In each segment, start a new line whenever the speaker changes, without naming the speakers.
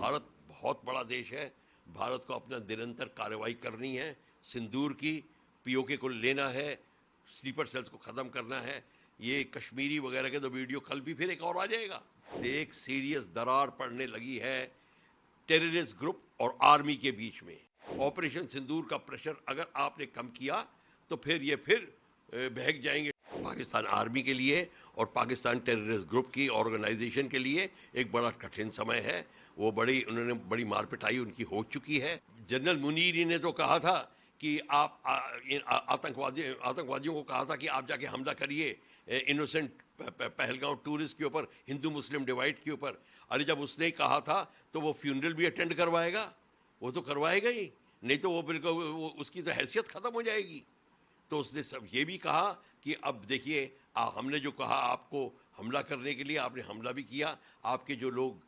भारत बहुत बड़ा देश है। भारत को अपना निरंतर कार्रवाई करनी है। सिंदूर की पीओके को लेना है, स्लीपर सेल्स को ख़त्म करना है। ये कश्मीरी वगैरह के तो वीडियो कल भी फिर एक और आ जाएगा। एक सीरियस दरार पड़ने लगी है टेररिस्ट ग्रुप और आर्मी के बीच में। ऑपरेशन सिंदूर का प्रेशर अगर आपने कम किया तो फिर ये बहक जाएंगे। पाकिस्तान आर्मी के लिए और पाकिस्तान टेररिस्ट ग्रुप की ऑर्गेनाइजेशन के लिए एक बड़ा कठिन समय है। वो उन्होंने बड़ी मार पिटाई उनकी हो चुकी है। जनरल मुनीर ने तो कहा था कि आप आतंकवादियों को कहा था कि आप जाके हमला करिए इनोसेंट पहलगांव टूरिस्ट के ऊपर, हिंदू मुस्लिम डिवाइड के ऊपर। अरे जब उसने कहा था तो वो फ्यूनरल भी अटेंड करवाएगा? वो तो करवाएगा ही नहीं, तो वो बिल्कुल उसकी तो हैसियत ख़त्म हो जाएगी। तो उसने सब ये भी कहा कि अब देखिए, हमने जो कहा आपको हमला करने के लिए, आपने हमला भी किया। आपके जो लोग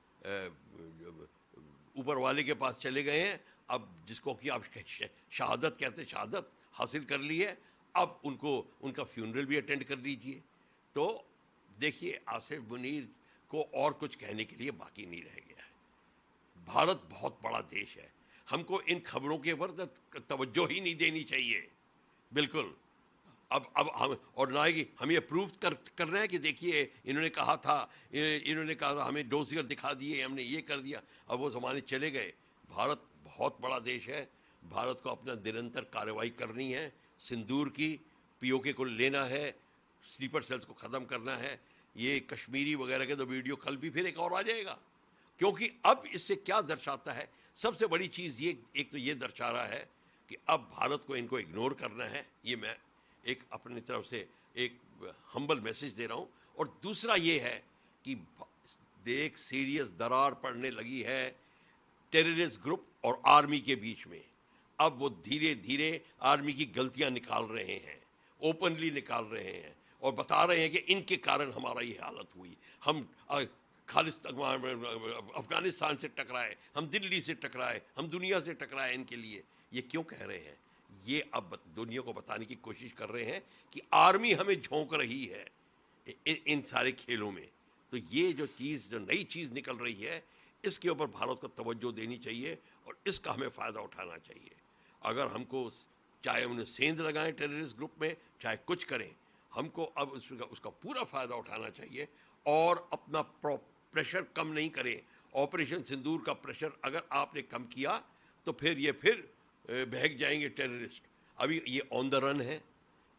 ऊपर वाले के पास चले गए हैं, अब जिसको कि आप शहादत कहते हैं, शहादत हासिल कर ली है, अब उनका फ्यूनरल भी अटेंड कर लीजिए। तो देखिए, आसिफ मुनीर को और कुछ कहने के लिए बाकी नहीं रह गया है। भारत बहुत बड़ा देश है, हमको इन खबरों के ऊपर तवज्जो ही नहीं देनी चाहिए, बिल्कुल। अब हम और ना ही हम ये प्रूव कर रहे हैं कि देखिए इन्होंने कहा था, हमें डोसियर दिखा दिए, हमने ये कर दिया। अब वो ज़माने चले गए। भारत बहुत बड़ा देश है। भारत को अपना निरंतर कार्रवाई करनी है। सिंदूर की पीओके को लेना है, स्लीपर सेल्स को ख़त्म करना है। ये कश्मीरी वगैरह के तो वीडियो कल भी फिर एक और आ जाएगा। क्योंकि अब इससे क्या दर्शाता है, सबसे बड़ी चीज़ ये, एक तो ये दर्शा रहा है कि अब भारत को इनको इग्नोर करना है। ये मैं एक अपनी तरफ से एक हम्बल मैसेज दे रहा हूँ। और दूसरा ये है कि एक सीरियस दरार पड़ने लगी है टेररिस्ट ग्रुप और आर्मी के बीच में। अब वो धीरे धीरे आर्मी की गलतियां निकाल रहे हैं, ओपनली निकाल रहे हैं और बता रहे हैं कि इनके कारण हमारा ये हालत हुई। हम अफगानिस्तान से टकराए, हम दिल्ली से टकराए, हम दुनिया से टकराए इनके लिए। ये क्यों कह रहे हैं? ये अब दुनिया को बताने की कोशिश कर रहे हैं कि आर्मी हमें झोंक रही है इन सारे खेलों में। तो ये जो नई चीज़ निकल रही है, इसके ऊपर भारत को तवज्जो देनी चाहिए और इसका हमें फ़ायदा उठाना चाहिए। अगर हमको, चाहे उन्हें सेंध लगाएं टेररिस्ट ग्रुप में, चाहे कुछ करें, हमको अब उसका पूरा फ़ायदा उठाना चाहिए और अपना प्रेशर कम नहीं करें। ऑपरेशन सिंदूर का प्रेशर अगर आपने कम किया तो फिर बहक जाएंगे टेररिस्ट। अभी ये ऑन द रन है,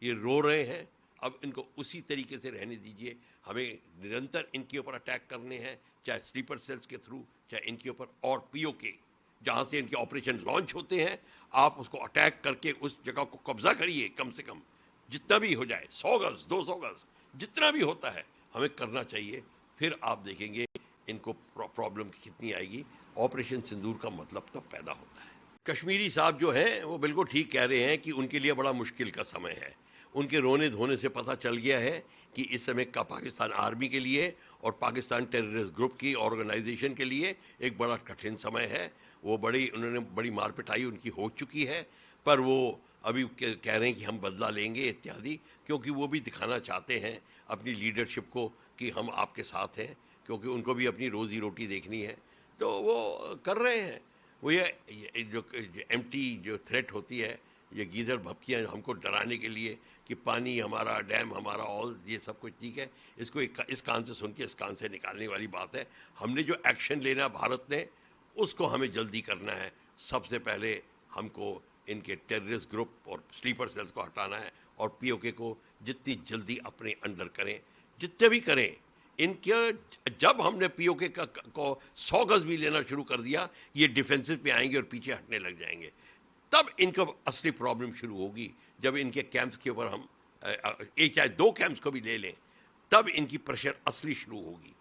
ये रो रहे हैं। अब इनको उसी तरीके से रहने दीजिए। हमें निरंतर इनके ऊपर अटैक करने हैं, चाहे स्लीपर सेल्स के थ्रू, चाहे इनके ऊपर, और पीओके जहाँ से इनके ऑपरेशन लॉन्च होते हैं, आप उसको अटैक करके उस जगह को कब्जा करिए। कम से कम जितना भी हो जाए, 100 गज 200 गज जितना भी होता है हमें करना चाहिए। फिर आप देखेंगे इनको प्रॉब्लम कितनी आएगी। ऑपरेशन सिंदूर का मतलब तब पैदा होता है। कश्मीरी साहब जो हैं वो बिल्कुल ठीक कह रहे हैं कि उनके लिए बड़ा मुश्किल का समय है। उनके रोने धोने से पता चल गया है कि इस समय का पाकिस्तान आर्मी के लिए और पाकिस्तान टेररिस्ट ग्रुप की ऑर्गेनाइजेशन के लिए एक बड़ा कठिन समय है। उन्होंने बड़ी मार पिटाई उनकी हो चुकी है, पर वो अभी कह रहे हैं कि हम बदला लेंगे इत्यादि, क्योंकि वो भी दिखाना चाहते हैं अपनी लीडरशिप को कि हम आपके साथ हैं, क्योंकि उनको भी अपनी रोज़ी रोटी देखनी है। तो वो कर रहे हैं। वो ये जो एम्प्टी जो थ्रेट होती है, ये गीदड़ भपकियाँ हमको डराने के लिए कि पानी हमारा, डैम हमारा, ऑल ये सब कुछ ठीक है, इसको इस कान से सुन के इस कान से निकालने वाली बात है। हमने जो एक्शन लेना भारत ने, उसको हमें जल्दी करना है। सबसे पहले हमको इनके टेररिस्ट ग्रुप और स्लीपर सेल्स को हटाना है और पीओके को जितनी जल्दी अपने अंडर करें, जितने भी करें। इनके जब हमने पीओके को 100 गज भी लेना शुरू कर दिया, ये डिफेंसिव पे आएंगे और पीछे हटने लग जाएंगे। तब इनको असली प्रॉब्लम शुरू होगी, जब इनके कैंप्स के ऊपर हम एक चाहे 2 कैंप्स को भी ले लें, तब इनकी प्रेशर असली शुरू होगी।